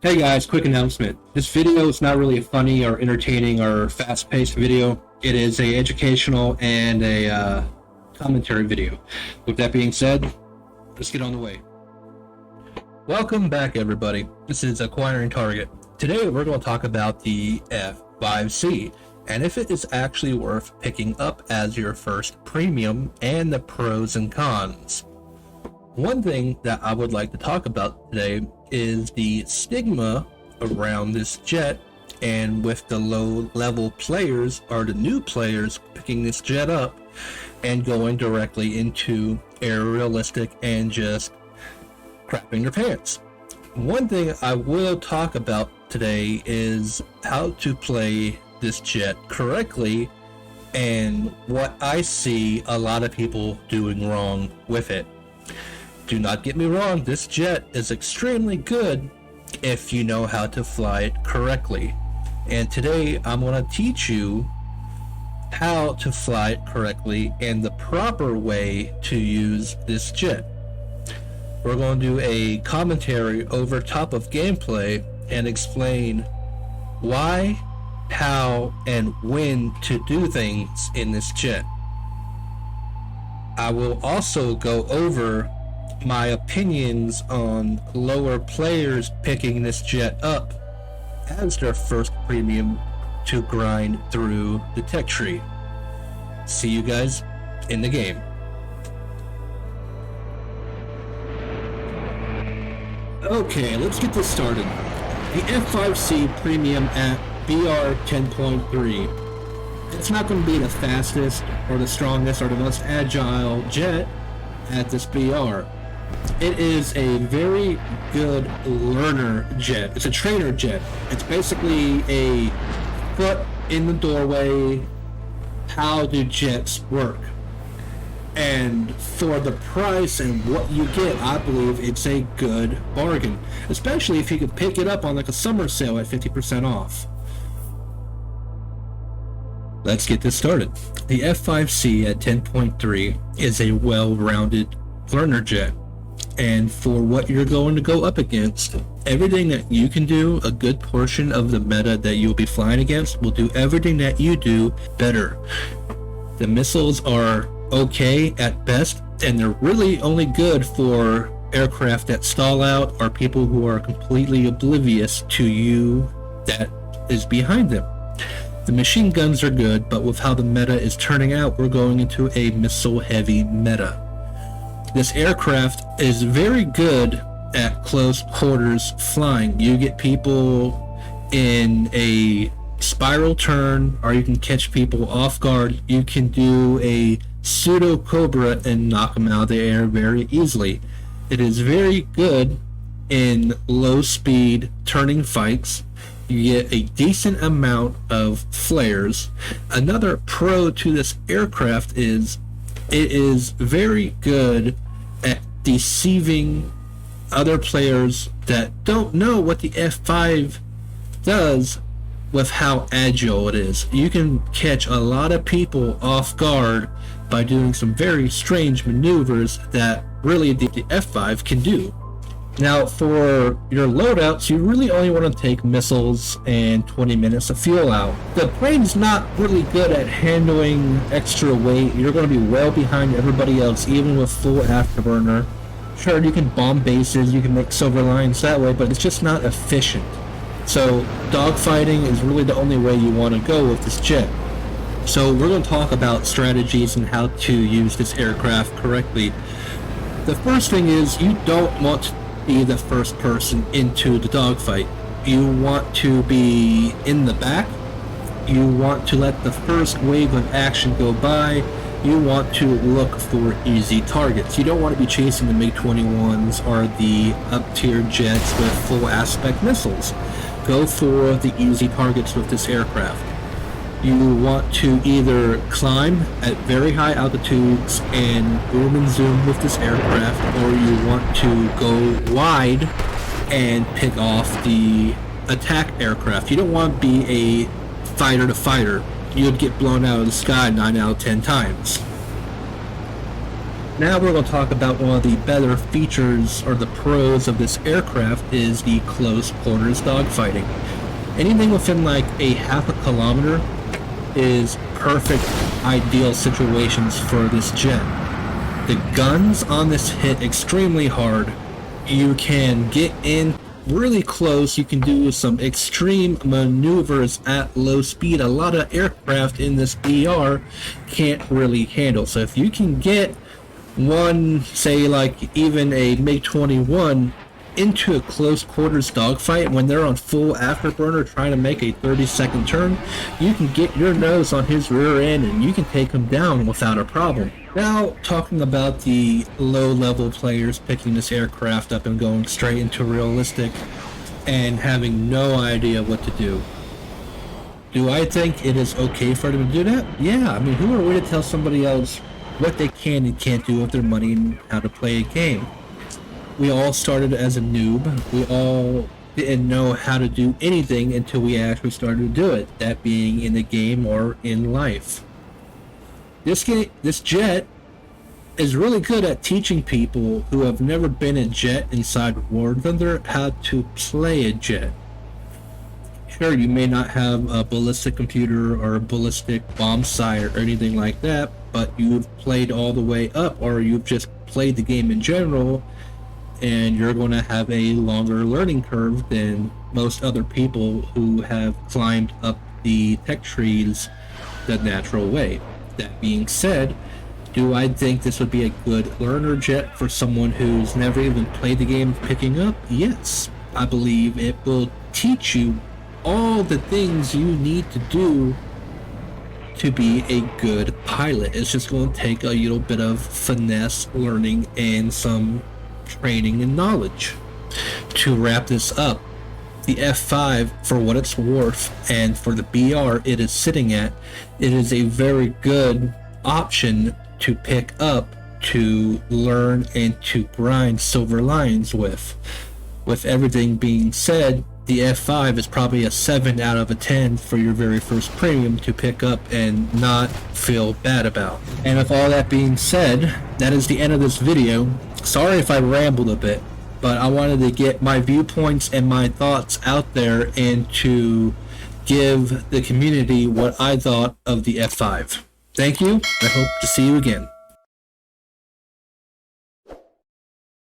Hey guys, quick announcement. This video is not really a funny or entertaining or fast-paced video. It is a educational and a commentary video. With that being said, let's get on the way. Welcome back everybody. This is Acquiring Target. Today we're going to talk about the F5c and if it is actually worth picking up as your first premium and the pros and cons. One thing that I would like to talk about today is the stigma around this jet, and with the low level players or the new players picking this jet up and going directly into aerialistic and just crapping their pants. One thing I will talk about today is how to play this jet correctly and what I see a lot of people doing wrong with it. Do not get me wrong, this jet is extremely good if you know how to fly it correctly. And today I'm going to teach you how to fly it correctly and the proper way to use this jet. We're going to do a commentary over top of gameplay and explain why, how, and when to do things in this jet. I will also go over my opinions on lower players picking this jet up as their first premium to grind through the tech tree. See you guys in the game. Okay, let's get this started. The F5c Premium at BR 10.3. It's not going to be the fastest or the strongest or the most agile jet at this BR. It is a very good learner jet. It's a trainer jet. It's basically a foot in the doorway. How do jets work? And for the price and what you get, I believe it's a good bargain, especially if you could pick it up on like a summer sale at 50% off. Let's get this started. The F5c at 10.3 is a well-rounded learner jet. And for what you're going to go up against, everything that you can do, a good portion of the meta that you'll be flying against will do everything that you do better. The missiles are okay at best, and they're really only good for aircraft that stall out or people who are completely oblivious to you that is behind them. The machine guns are good, but with how the meta is turning out, we're going into a missile-heavy meta. This aircraft is very good at close quarters flying. You get people in a spiral turn, or you can catch people off guard. You can do a pseudo cobra and knock them out of the air very easily. It is very good in low speed turning fights. You get a decent amount of flares. Another pro to this aircraft is it is very good at deceiving other players that don't know what the F5 does with how agile it is. You can catch a lot of people off guard by doing some very strange maneuvers that really the F5 can do. Now for your loadouts, you really only want to take missiles and 20 minutes of fuel out. The plane's not really good at handling extra weight. You're going to be well behind everybody else, even with full afterburner. Sure, you can bomb bases, you can make silver lines that way, but it's just not efficient. So dogfighting is really the only way you want to go with this jet. So we're going to talk about strategies and how to use this aircraft correctly. The first thing is you don't want to be the first person into the dogfight. You want to be in the back. You want to let the first wave of action go by. You want to look for easy targets. You don't want to be chasing the MiG-21s or the up-tier jets with full aspect missiles. Go for the easy targets with this aircraft. You want to either climb at very high altitudes and boom and zoom with this aircraft, or you want to go wide and pick off the attack aircraft. You don't want to be a fighter to fighter. You'd get blown out of the sky 9 out of 10 times. Now we're going to talk about one of the better features or the pros of this aircraft is the close quarters dogfighting. Anything within like a half a kilometer is perfect ideal situations for this jet. The guns on this hit extremely hard. You can get in really close. You can do some extreme maneuvers at low speed. A lot of aircraft in this BR can't really handle. So if you can get one, say like even a MiG-21 into a close quarters dogfight when they're on full afterburner trying to make a 30-second turn, you can get your nose on his rear end and you can take him down without a problem. Now, talking about the low-level players picking this aircraft up and going straight into realistic and having no idea what to do. Do I think it is okay for them to do that? Yeah, I mean, who are we to tell somebody else what they can and can't do with their money and how to play a game? We all started as a noob. We all didn't know how to do anything until we actually started to do it, that being in the game or in life. This jet is really good at teaching people who have never been a jet inside Warthunder how to play a jet. Sure, you may not have a ballistic computer or a ballistic bomb sight or anything like that, but you've played all the way up, or you've just played the game in general, and you're going to have a longer learning curve than most other people who have climbed up the tech trees the natural way. That being said, do I think this would be a good learner jet for someone who's never even played the game picking up? Yes. I believe it will teach you all the things you need to do to be a good pilot. It's just going to take a little bit of finesse learning and some training and knowledge. To wrap this up, the F5, for what it's worth and for the BR it is sitting at, it is a very good option to pick up, to learn and to grind silver lions with. With everything being said, the F5 is probably a 7 out of a 10 for your very first premium to pick up and not feel bad about. And with all that being said, that is the end of this video. Sorry if I rambled a bit, but I wanted to get my viewpoints and my thoughts out there and to give the community what I thought of the F5. Thank you. I hope to see you again.